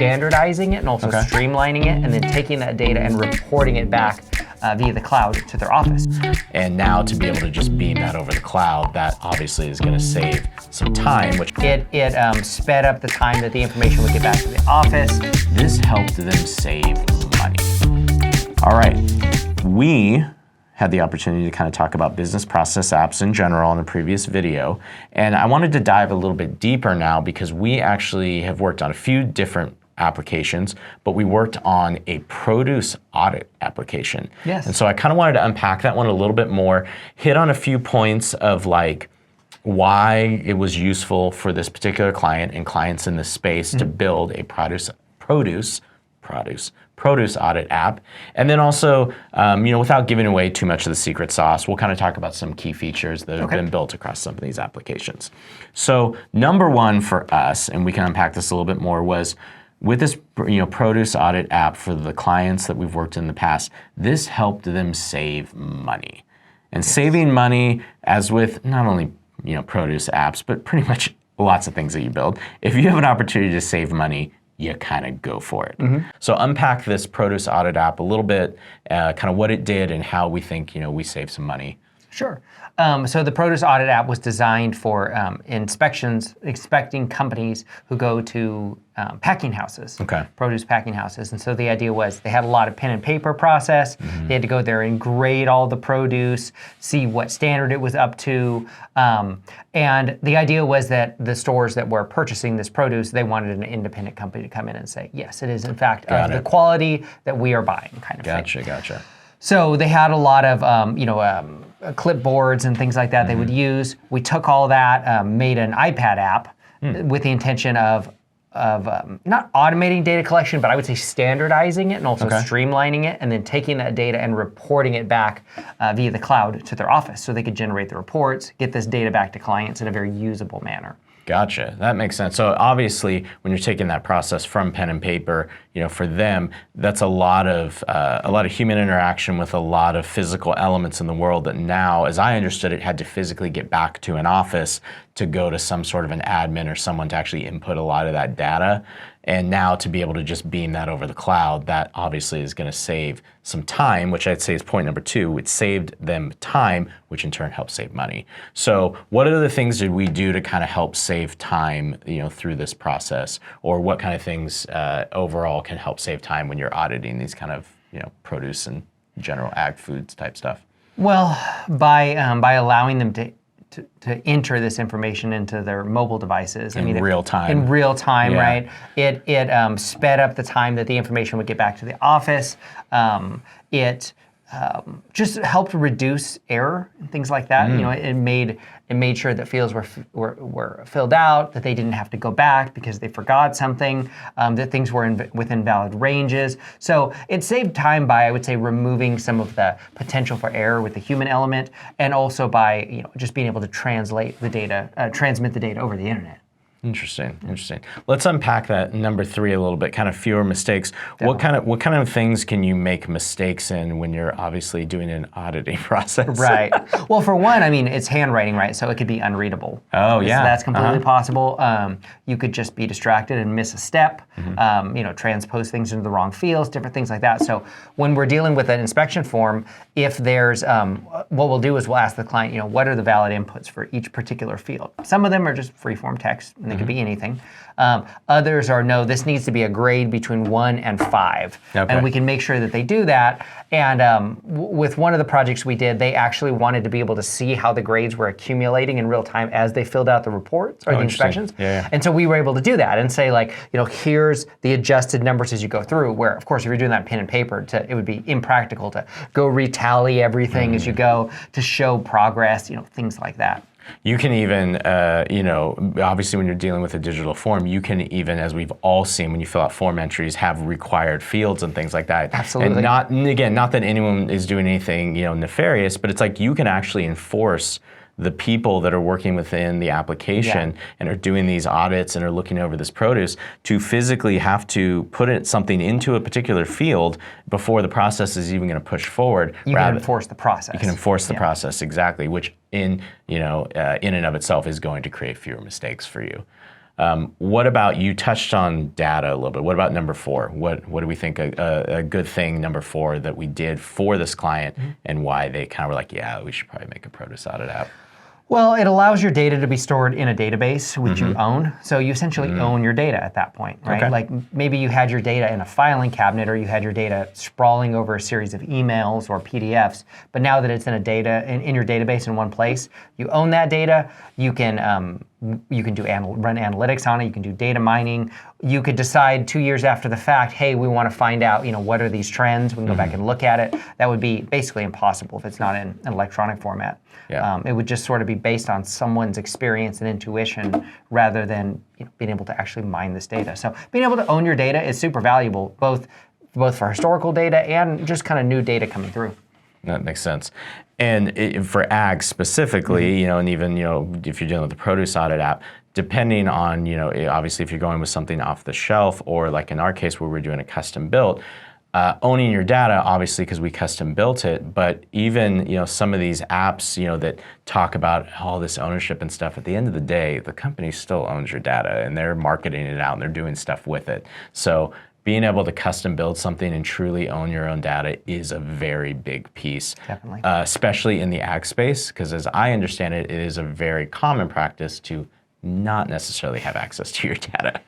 standardizing it and also streamlining it, and then taking that data and reporting it back via the cloud to their office. And now to be able to just beam that over the cloud, that obviously is going to save some time, which it sped up the time that the information would get back to the office. This helped them save money. All right, we had the opportunity to kind of talk about business process apps in general in a previous video, and I wanted to dive a little bit deeper now because we actually have worked on a few different applications, but we worked on a produce audit application. Yes. And so I kind of wanted to unpack that one a little bit more, hit on a few points of like why it was useful for this particular client and clients in this space to build a produce audit app. And then also, without giving away too much of the secret sauce, we'll kind of talk about some key features that have been built across some of these applications. So number one for us, and we can unpack this a little bit more, was with this produce audit app for the clients that we've worked in the past, this helped them save money. And saving money, as with not only produce apps, but pretty much lots of things that you build, if you have an opportunity to save money, you kind of go for it. So unpack this produce audit app a little bit, kind of what it did and how we think we save some money. Sure. So the produce audit app was designed for inspecting companies who go to packing houses, produce packing houses. And so the idea was they had a lot of pen and paper process. They had to go there and grade all the produce, see what standard it was up to. And the idea was that the stores that were purchasing this produce, they wanted an independent company to come in and say, yes, it is in fact of the quality that we are buying, kind of thing. Gotcha. So they had a lot of, clipboards and things like that they would use. We took all that, made an iPad app with the intention of not automating data collection, but I would say standardizing it and also streamlining it, and then taking that data and reporting it back via the cloud to their office so they could generate the reports, get this data back to clients in a very usable manner. Gotcha. That makes sense. So obviously, when you're taking that process from pen and paper, for them, that's a lot of human interaction with a lot of physical elements in the world that now, as I understood it, had to physically get back to an office to go to some sort of an admin or someone to actually input a lot of that data. And now to be able to just beam that over the cloud, that obviously is going to save some time, which I'd say is point number two. It saved them time, which in turn helps save money. So what other things did we do to kind of help save time, through this process? Or what kind of things overall can help save time when you're auditing these kind of, produce and general ag foods type stuff? Well, by allowing them to enter this information into their mobile devices. In real time. In real time, right? It sped up the time that the information would get back to the office. It just helped reduce error and things like that. It made sure that fields were filled out, that they didn't have to go back because they forgot something, that things were within valid ranges. So it saved time by, I would say, removing some of the potential for error with the human element, and also by just being able to transmit the data over the internet. Interesting. Let's unpack that number three a little bit, kind of fewer mistakes. Definitely. What kind of things can you make mistakes in when you're obviously doing an auditing process? Right. Well, for one, it's handwriting, right? So it could be unreadable. Oh, yeah. So that's completely possible. You could just be distracted and miss a step, transpose things into the wrong fields, different things like that. So when we're dealing with an inspection form, if there's, what we'll do is we'll ask the client, what are the valid inputs for each particular field? Some of them are just free-form text. It could be anything. Others are, no, this needs to be a grade between 1 and 5. And we can make sure that they do that. And with one of the projects we did, they actually wanted to be able to see how the grades were accumulating in real time as they filled out the reports or the inspections. And so we were able to do that and say, here's the adjusted numbers as you go through, where, of course, if you're doing that pen and paper, it would be impractical to go retally everything as you go to show progress, things like that. You can even, obviously when you're dealing with a digital form, you can even, as we've all seen, when you fill out form entries, have required fields and things like that. Absolutely. And not that anyone is doing anything, nefarious, but it's like you can actually enforce the people that are working within the application and are doing these audits and are looking over this produce to physically have to put something into a particular field before the process is even going to push forward. You can enforce the process. You can enforce the process, exactly, which in and of itself is going to create fewer mistakes for you. What about, you touched on data a little bit. What about number 4? What do we think a good thing, number 4, that we did for this client, and why they kind of were like, yeah, we should probably make a produce audit app? Well, it allows your data to be stored in a database which you own. So you essentially own your data at that point, right? Okay. Like maybe you had your data in a filing cabinet, or you had your data sprawling over a series of emails or PDFs. But now that it's in in your database in one place, you own that data. You can run analytics on it. You can do data mining. You could decide 2 years after the fact, hey, we want to find out, what are these trends? We can go back and look at it. That would be basically impossible if it's not in an electronic format. Yeah. It would just sort of be based on someone's experience and intuition rather than being able to actually mine this data. So being able to own your data is super valuable, both for historical data and just kind of new data coming through. That makes sense. And for ag specifically, and even, if you're dealing with the produce audit app, depending on, obviously if you're going with something off the shelf, or like in our case where we're doing a custom build, owning your data, obviously, because we custom built it, but even, some of these apps, that talk about all this ownership and stuff, at the end of the day, the company still owns your data, and they're marketing it out and they're doing stuff with it. So being able to custom build something and truly own your own data is a very big piece. Definitely. Especially in the ag space, because as I understand it, it is a very common practice to not necessarily have access to your data.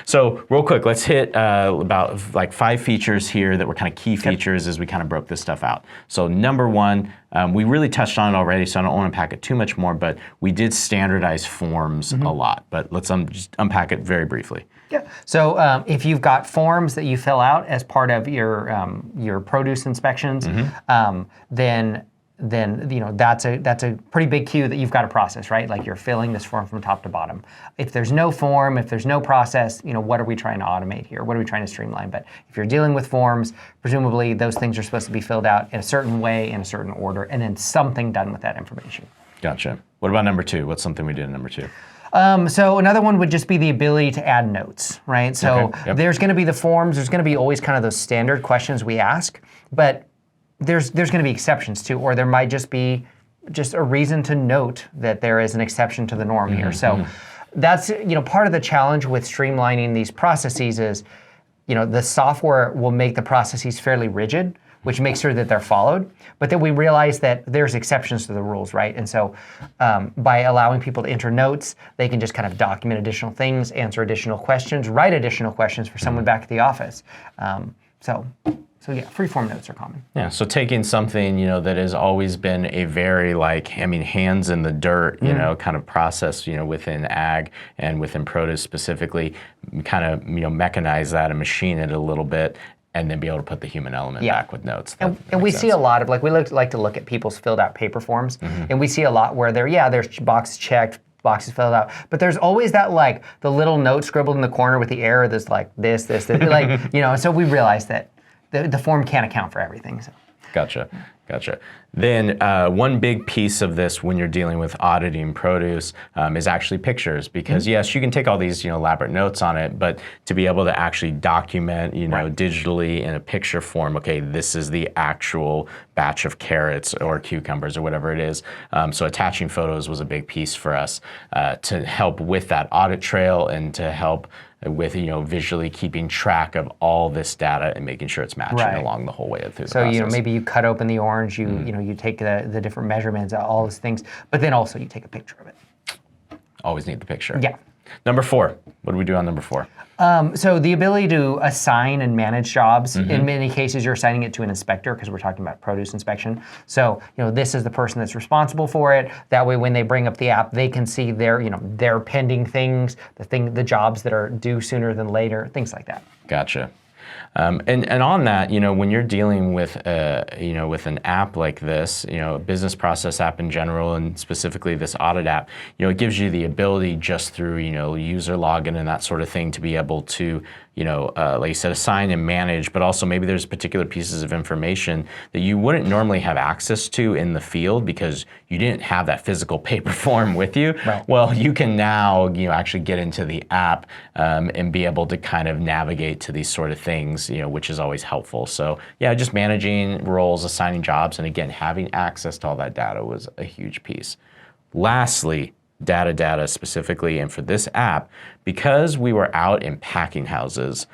So real quick, let's hit about like 5 features here that were kind of key features as we kind of broke this stuff out. So number 1, we really touched on it already, so I don't want to unpack it too much more, but we did standardize forms a lot. But let's just unpack it very briefly. Yeah. So if you've got forms that you fill out as part of your produce inspections, then that's a pretty big queue that you've got to process, right? Like you're filling this form from top to bottom. If there's no form, if there's no process, what are we trying to automate here? What are we trying to streamline? But if you're dealing with forms, presumably those things are supposed to be filled out in a certain way, in a certain order, and then something done with that information. Gotcha. What about number 2? What's something we did in number 2? So another one would just be the ability to add notes, right? So there's going to be the forms. There's going to be always kind of those standard questions we ask, but there's going to be exceptions too, or there might just be a reason to note that there is an exception to the norm here. So that's part of the challenge with streamlining these processes is the software will make the processes fairly rigid, which makes sure that they're followed. But then we realize that there's exceptions to the rules, right? And so by allowing people to enter notes, they can just kind of document additional things, answer additional questions, write additional questions for someone back at the office. So yeah, free-form notes are common. Yeah, so taking something, that has always been a very hands in the dirt, kind of process, within ag and within produce specifically, kind of, mechanize that and machine it a little bit, and then be able to put the human element back with notes. And we see a lot of, we like to look at people's filled out paper forms, and we see a lot where there's boxes checked, boxes filled out, but there's always that the little note scribbled in the corner with the error that's this, so we realize that the form can't account for everything. So. Gotcha. Then one big piece of this when you're dealing with auditing produce is actually pictures, because yes, you can take all these elaborate notes on it, but to be able to actually document digitally in a picture form, okay, this is the actual batch of carrots or cucumbers or whatever it is. So attaching photos was a big piece for us to help with that audit trail and to help with visually keeping track of all this data and making sure it's matching along the whole way through the process. So maybe you cut open the orange, you take the different measurements, all those things, but then also you take a picture of it. Always need the picture. Yeah. Number 4. What do we do on number 4? So the ability to assign and manage jobs, in many cases you're assigning it to an inspector because we're talking about produce inspection. So this is the person that's responsible for it. That way when they bring up the app, they can see their pending things, the jobs that are due sooner than later, things like that. Gotcha. And on that, when you're dealing with with an app like this, a business process app in general, and specifically this audit app, it gives you the ability just through user login and that sort of thing to be able to like you said, assign and manage, but also maybe there's particular pieces of information that you wouldn't normally have access to in the field because you didn't have that physical paper form with you. Right. Well, you can now actually get into the app and be able to kind of navigate to these sort of things, which is always helpful. So yeah, just managing roles, assigning jobs, and again, having access to all that data was a huge piece. Lastly, data specifically. And for this app, because we were out in packing houses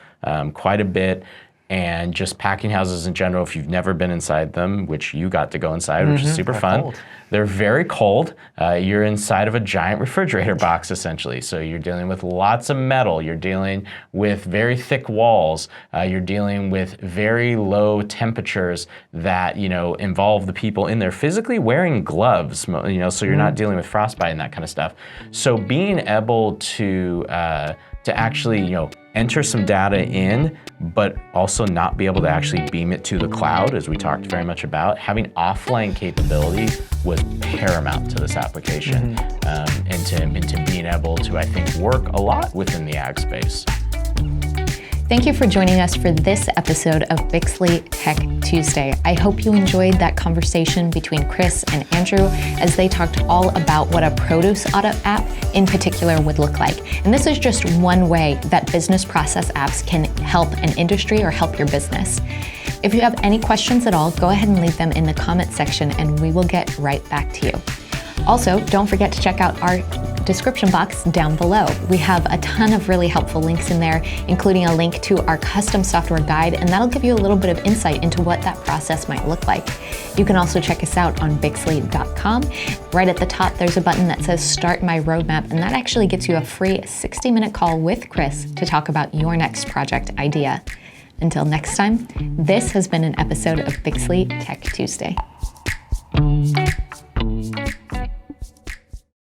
quite a bit, and just packing houses in general, if you've never been inside them, which you got to go inside, which is super fun. Cold. They're very cold. You're inside of a giant refrigerator box, essentially. So you're dealing with lots of metal. You're dealing with very thick walls. You're dealing with very low temperatures that, involve the people in there physically wearing gloves, so you're not dealing with frostbite and that kind of stuff. So being able to actually, enter some data in, but also not be able to actually beam it to the cloud, as we talked very much about. Having offline capability was paramount to this application, and to being able to, I think, work a lot within the ag space. Thank you for joining us for this episode of Bixley Tech Tuesday. I hope you enjoyed that conversation between Chris and Andrew as they talked all about what a produce audit app in particular would look like. And this is just one way that business process apps can help an industry or help your business. If you have any questions at all, go ahead and leave them in the comment section and we will get right back to you. Also, don't forget to check out our description box down below. We have a ton of really helpful links in there, including a link to our custom software guide, and that'll give you a little bit of insight into what that process might look like. You can also check us out on Bixley.com. Right at the top, there's a button that says Start My Roadmap, and that actually gets you a free 60-minute call with Chris to talk about your next project idea. Until next time, this has been an episode of Bixley Tech Tuesday.